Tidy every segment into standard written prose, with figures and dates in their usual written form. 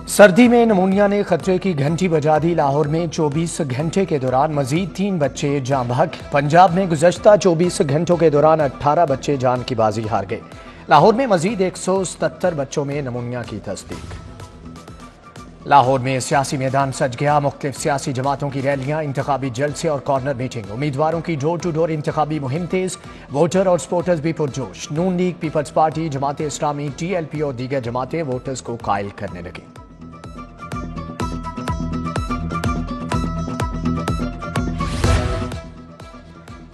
سردی میں نمونیا نے خطرے کی گھنٹی بجا دی۔ لاہور میں 24 گھنٹے کے دوران مزید 3 بچے جاں بحق۔ پنجاب میں گزشتہ 24 گھنٹوں کے دوران 18 بچے جان کی بازی ہار گئے۔ لاہور میں مزید 177 بچوں میں نمونیا کی تصدیق۔ لاہور میں سیاسی میدان سج گیا۔ مختلف سیاسی جماعتوں کی ریلیاں، انتخابی جلسے اور کارنر میٹنگ۔ امیدواروں کی ڈور ٹو ڈور انتخابی مہم تیز۔ ووٹر اور سپورٹرز بھی پرجوش۔ نون league, Peoples party, Jamaat Islami, T L P اور دیگر جماعتیں ووٹرز کو قائل کرنے لگیں۔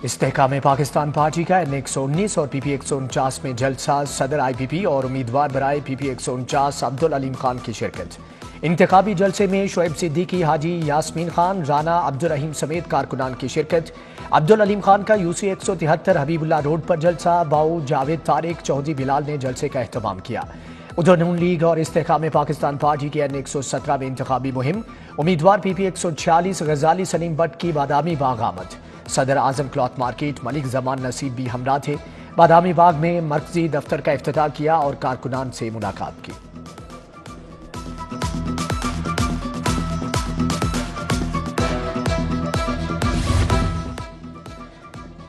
استحکام پاکستان پارٹی کا N119 اور PP 149 میں جلسہ۔ صدر IPP اور امیدوار برائے PP 149 عبدالعلیم خان کی شرکت۔ انتخابی جلسے میں شعیب صدیقی، حاجی یاسمین خان، رانا عبدالرحیم سمیت کارکنان کی شرکت۔ عبدالعلیم خان کا UC 173 حبیب اللہ روڈ پر جلسہ۔ باؤ جاوید طارق، چودھری بلال نے جلسے کا اہتمام کیا۔ ادھر نون لیگ اور استحکام پاکستان پارٹی کی N117 میں انتخابی مہم۔ امیدوار PP 146 غزالی سلیم بٹ کی بادامی باغ آمد۔ صدر اعظم کلاتھ مارکیٹ ملک زمان نصیب بھی ہمراہ تھے۔ بادامی باغ میں مرکزی دفتر کا افتتاح کیا اور کارکنان سے ملاقات کی۔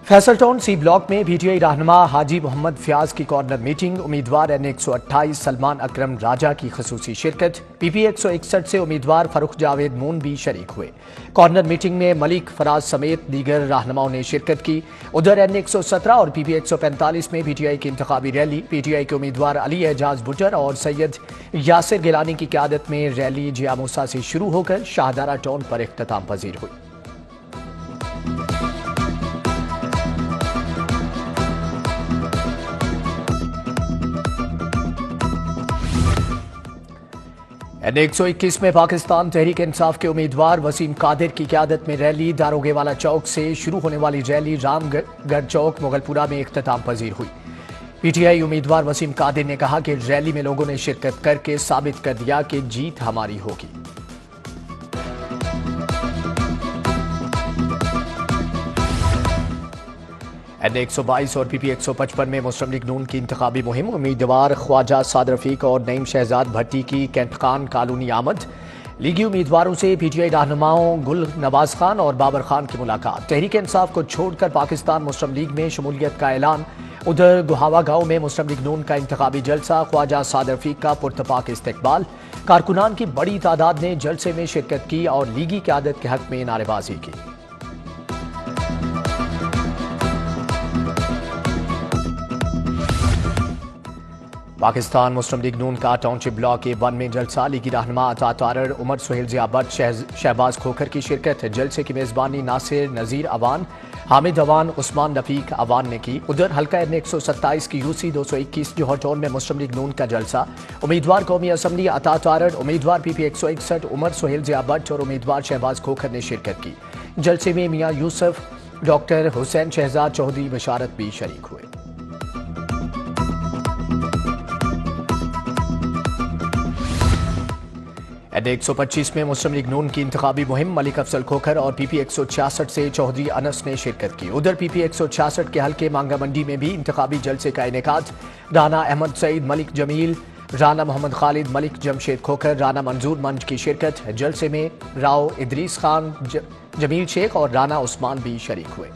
فیصل ٹاؤن سی بلاک میں PTI رہنما حاجی محمد فیاض کی کارنر میٹنگ۔ امیدوار N128 سلمان اکرم راجہ کی خصوصی شرکت۔ PP 161 سے امیدوار فرخ جاوید مون بھی شریک ہوئے۔ کارنر میٹنگ میں ملک فراز سمیت دیگر رہنماؤں نے شرکت کی۔ ادھر N117 اور PP 145 میں PTI کی انتخابی ریلی۔ PTI کے امیدوار علی اعجاز بٹر اور سید یاسر گیلانی کی قیادت میں ریلی جیا موسیٰ سے شروع ہو کر شاہدارہ ٹاؤن پر اختتام پذیر ہوئی۔ N121 میں پاکستان تحریک انصاف کے امیدوار وسیم قادر کی قیادت میں ریلی۔ داروگے والا چوک سے شروع ہونے والی ریلی رام گڑھ چوک مغل پورہ میں اختتام پذیر ہوئی۔ PTI امیدوار وسیم قادر نے کہا کہ ریلی میں لوگوں نے شرکت کر کے ثابت کر دیا کہ جیت ہماری ہوگی۔ N122 اور PP 155 میں مسلم لیگ نون کی انتخابی مہم۔ امیدوار خواجہ سعد رفیق اور نعیم شہزاد بھٹی کی کینٹ خان کالونی آمد۔ لیگی امیدواروں سے PTI رہنماؤں گل نواز خان اور بابر خان کی ملاقات۔ تحریک انصاف کو چھوڑ کر پاکستان مسلم لیگ میں شمولیت کا اعلان۔ ادھر گوہاوا گاؤں میں مسلم لیگ نون کا انتخابی جلسہ۔ خواجہ سعد رفیق کا پرتپاک استقبال۔ کارکنان کی بڑی تعداد نے جلسے میں شرکت کی اور لیگی قیادت کے حق میں نعرے بازی کی۔ پاکستان مسلم لیگ نون کا ٹاؤن شپ بلاک A1 میں جلسہ۔ لیگی رہنما عطا تارڑ، عمر سہیل ضیاء بٹ، شہباز کھوکھر کی شرکت۔ جلسے کی میزبانی ناصر نذیر اوان، حامد اوان، عثمان رفیق اوان نے کی۔ ادھر حلقہ N127 کی UC 221 جوہر ٹاؤن میں مسلم لیگ نون کا جلسہ۔ امیدوار قومی اسمبلی عطا تارڑ، امیدوار PP 161 Umar Sohail Zia but اور امیدوار شہباز کھوکھر نے شرکت کی۔ جلسے میں میاں یوسف، ڈاکٹر حسین شہزاد چودھری بشارت بھی شریک ہوئے۔ N125 میں مسلم لیگ نون کی انتخابی مہم۔ ملک افضل کھوکھر اور PP 166 سے چودھری انس نے شرکت کی۔ ادھر PP 166 کے حلقے مانگا منڈی میں بھی انتخابی جلسے کا انعقاد۔ رانا احمد سعید، ملک جمیل، رانا محمد خالد، ملک جمشید کھوکھر، رانا منظور منج کی شرکت۔ جلسے میں راؤ ادریس خان، جمیل شیخ اور رانا عثمان بھی شریک ہوئے۔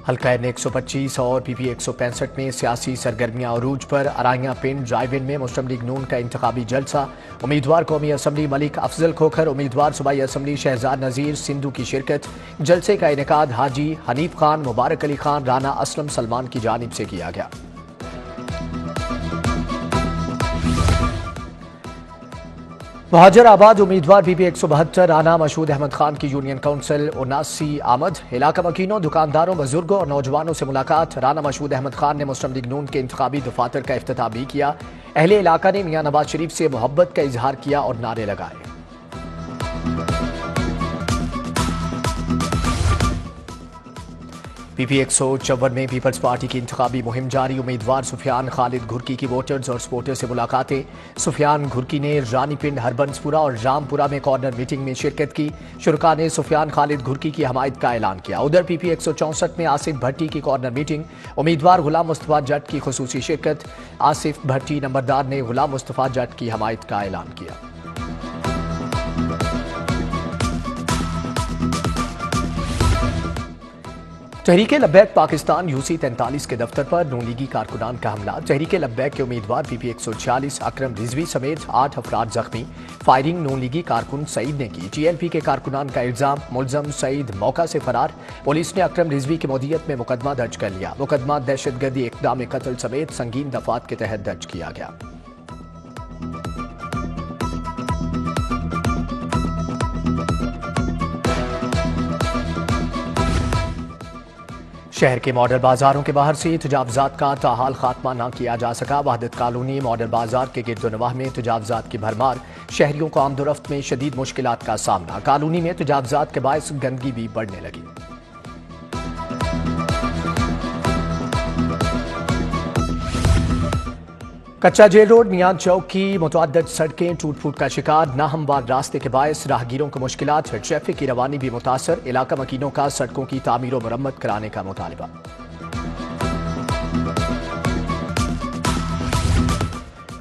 حلقہ N125 اور PP 165 میں سیاسی سرگرمیاں عروج پر۔ ارائیاں پنڈ ڈرائیو ان میں مسلم لیگ نون کا انتخابی جلسہ۔ امیدوار قومی اسمبلی ملک افضل کھوکھر، امیدوار صوبائی اسمبلی شہزاد نذیر سندھو کی شرکت۔ جلسے کا انعقاد حاجی حنیف خان، مبارک علی خان، رانا اسلم سلمان کی جانب سے کیا گیا۔ مہاجر آباد امیدوار PP 172 رانا مشہود احمد خان کی یونین کونسل 79 آمد۔ علاقہ مکینوں، دکانداروں، بزرگوں اور نوجوانوں سے ملاقات۔ رانا مشہود احمد خان نے مسلم لیگ نون کے انتخابی دفاتر کا افتتاح بھی کیا۔ اہل علاقہ نے میاں نواز شریف سے محبت کا اظہار کیا اور نعرے لگائے۔ PP154 में पीपल्स पार्टी की इंतखाबी मुहिम जारी। उम्मीदवार सुफियान खालिद घुर्की की वोटर्स और सपोर्टर्स से मुलाकातें। सुफियान घुर्की ने रानी पिंड, हरबंसपुरा और रामपुरा में कॉर्नर मीटिंग में शिरकत की। शुरका ने सुफियान खालिद घुर्की की हमायत का ऐलान किया। उधर PP164 में आसिफ भट्टी की कॉर्नर मीटिंग। उम्मीदवार गुलाम मुस्तफा जट की खुसूसी शिरकत। आसिफ भट्टी नंबरदार ने गुलाम मुस्तफा जट की हमायत का ऐलान किया। तहरीक लब्बैक पाकिस्तान UC43 के दफ्तर पर नून लीगी कारकुनान का हमला। तहरीक लब्बैक के उम्मीदवार PP146 अकरम रिजवी समेत 8 अफराद जख्मी। फायरिंग नून लीगी कारकुन सईद ने की। TLP के कारकुनान का इल्जाम, मुलजम सईद मौका से फरार। पुलिस ने अकरम रिजवी की मौदियत में मुकदमा दर्ज कर लिया। मुकदमा दहशतगर्दी इक़दाम कत्ल समेत संगीन दफात के तहत दर्ज किया गया। शहर के मॉडल बाजारों के बाहर से तजावुज़ात का ताहाल खात्मा न किया जा सका। वहदत कॉलोनी मॉडल बाजार के गिरदोनवाह में तजावुज़ात की भरमार। शहरियों को आमदोरफ्त में शदीद मुश्किलात का सामना। कॉलोनी में तजावुज़ात के बायस गंदगी भी बढ़ने लगी। कच्चा जेल रोड मियां चौक की मुतअद्दिद सड़कें टूट फूट का शिकार। नाहमवार रास्ते के बायस राहगीरों को मुश्किलात। ट्रैफिक की रवानी भी मुतासर। इलाका मकीनों का सड़कों की तामीर और मरम्मत कराने का मुतालबा।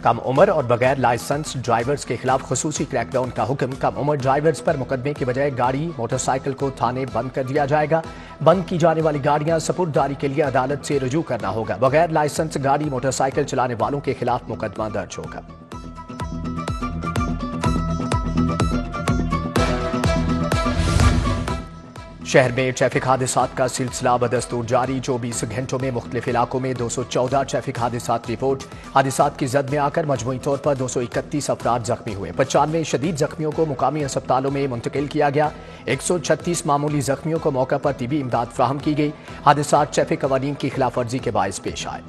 कम उम्र और बगैर लाइसेंस ड्राइवर्स के खिलाफ खुसूसी क्रैकडाउन का हुक्म। कम उम्र ड्राइवर्स पर मुकदमे के बजाय गाड़ी मोटरसाइकिल को थाने बंद कर दिया जाएगा। बंद की जाने वाली गाड़ियां सपुर्ददारी के लिए अदालत से रुजू करना होगा। बगैर लाइसेंस गाड़ी मोटरसाइकिल चलाने वालों के खिलाफ मुकदमा दर्ज होगा। शहर में ट्रैफिक हादसात का सिलसिला बदस्तूर जारी। 24 घंटों में मुख्तलिफ इलाकों में 214 ट्रैफिक हादसात रिपोर्ट। हादसात की जद में आकर मजमूई तौर पर 231 अफराद जख्मी हुए। 95 शदीद जख्मियों को मुकामी अस्पतालों में मुंतकिल किया गया। 136 मामूली जख्मियों को मौका पर तिबी इमदाद फ्राहम की गई। हादसात ट्रैफिक कवानीन की खिलाफ वर्जी के बायस पेश आए।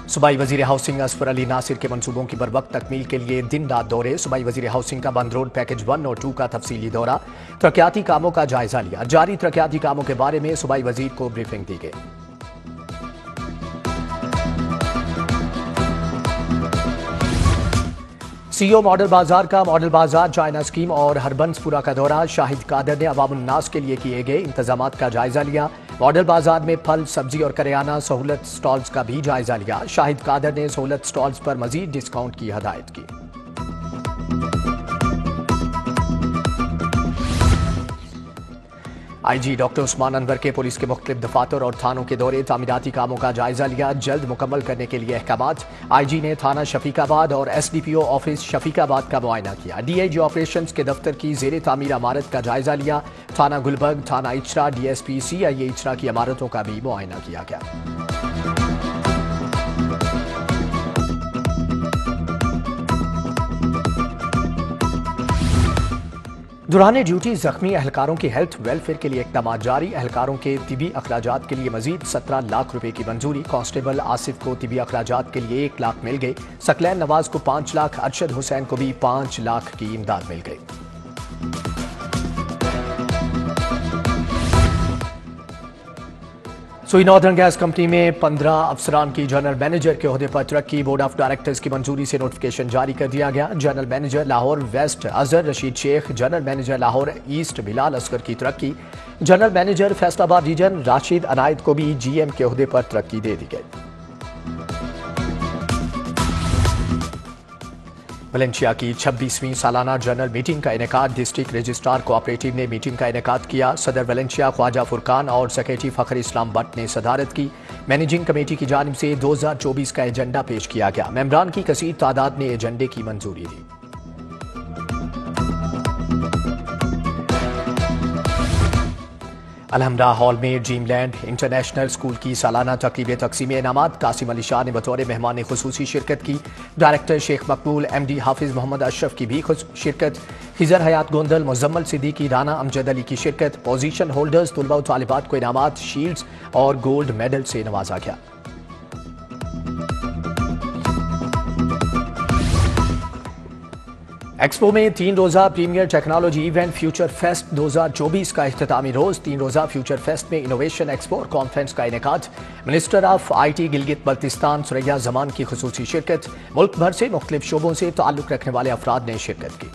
सूबाई वजीर हाउसिंग असफर अली नासिर के मंसूबों की बरवक्त तकमील के लिए दिन रात दौरे। सूबाई वजीर हाउसिंग का बंद रोड पैकेज 1 और 2 का तफसीली दौरा। तरक्याती कामों का जायजा लिया। जारी तरक्याती कामों के बारे में सूबाई वजीर को ब्रीफिंग दी गई। CEO मॉडल बाजार का मॉडल बाजार चाइना स्कीम और हरबंसपुरा का दौरा। शाहिद कादर ने अवामुन नास के लिए किए गए इंतजामात का जायजा लिया। मॉडल बाजार में फल, सब्जी और करियाना सहूलत स्टॉल्स का भी जायजा लिया। शाहिद कादर ने सहूलत स्टॉल्स पर मजीद डिस्काउंट की हदायत की। IG डॉक्टर उस्मान अनवर के पुलिस के मुख्तलिफ दफातर और थानों के दौरे। तामीराती कामों का जायजा लिया। जल्द मुकम्मल करने के लिए अहकामात। IG ने थाना शफीकाबाद और SDPO ऑफिस शफीकाबाद का मुआयना किया। DIG ऑपरेशंस के दफ्तर की जेर तामीर इमारत का जायजा लिया। थाना गुलबर्ग, थाना इचरा, DSP CIA इचरा की इमारतों का भी मुआयना किया गया। दौरान ड्यूटी जख्मी अहलकारों की हेल्थ वेलफेयर के लिए इक़दाम जारी। अहलकारों के तिबी अखराजात के लिए मजीद 17 लाख रुपए की मंजूरी। कांस्टेबल आसिफ को तिबी अखराजात के लिए 1 लाख मिल गए। सकलैन नवाज को 5 लाख, अरशद हुसैन को भी 5 लाख की इमदाद मिल गई। सुई नॉर्दर्न गैस कंपनी में 15 अफसरान की जनरल मैनेजर के ओहदे पर तरक्की। बोर्ड ऑफ डायरेक्टर्स की मंजूरी से नोटिफिकेशन जारी कर दिया गया। General manager Lahore west Azhar Rasheed Sheikh, general manager Lahore east Bilal Asghar की तरक्की। General manager Faisalabad region Rashid Inayat को भी GM के ओहदे पर तरक्की दे दी गई। वलेंशिया की 26वीं सालाना जनरल मीटिंग का इनेकाद। डिस्ट्रिक्ट रजिस्ट्रार कोऑपरेटिव ने मीटिंग का इनेकाद किया। सदर वलेंशिया ख्वाजा फुरकान और सेक्रेटरी फखर इस्लाम भट्ट ने सदारत की। मैनेजिंग कमेटी की जानिब से 2024 का एजेंडा पेश किया गया। मेंबरान की कसीर तादाद ने एजेंडे की मंजूरी दी। अलहमरा हॉल में ड्रीमलैंड इंटरनेशनल स्कूल की सालाना तकरीब तकसीम इनामात। कासिम अली शाह ने बतौर मेहमान खुसूसी शिरकत की। डायरेक्टर शेख मकबूल, MD हाफिज मोहम्मद अशरफ की भी शिरकत। खिजर हयात गोंदल, मुजम्मल सिद्दीकी, राना अमजद अली की शिरकत। पोजीशन होल्डर्स, तुलबा और तालिबात को इनामात, शील्ड्स और गोल्ड मेडल से नवाजा गया। ایکسپو میں 3 روزہ premier technology event future fest 2024 کا اختتامی روز 3 روزہ فیوچر فیسٹ میں انوویشن ایکسپو اور کانفرنس کا انعقاد minister of I T Gilgit Baltistan Suraya Zaman کی خصوصی شرکت ملک بھر سے مختلف شعبوں سے تعلق رکھنے والے افراد نے شرکت کی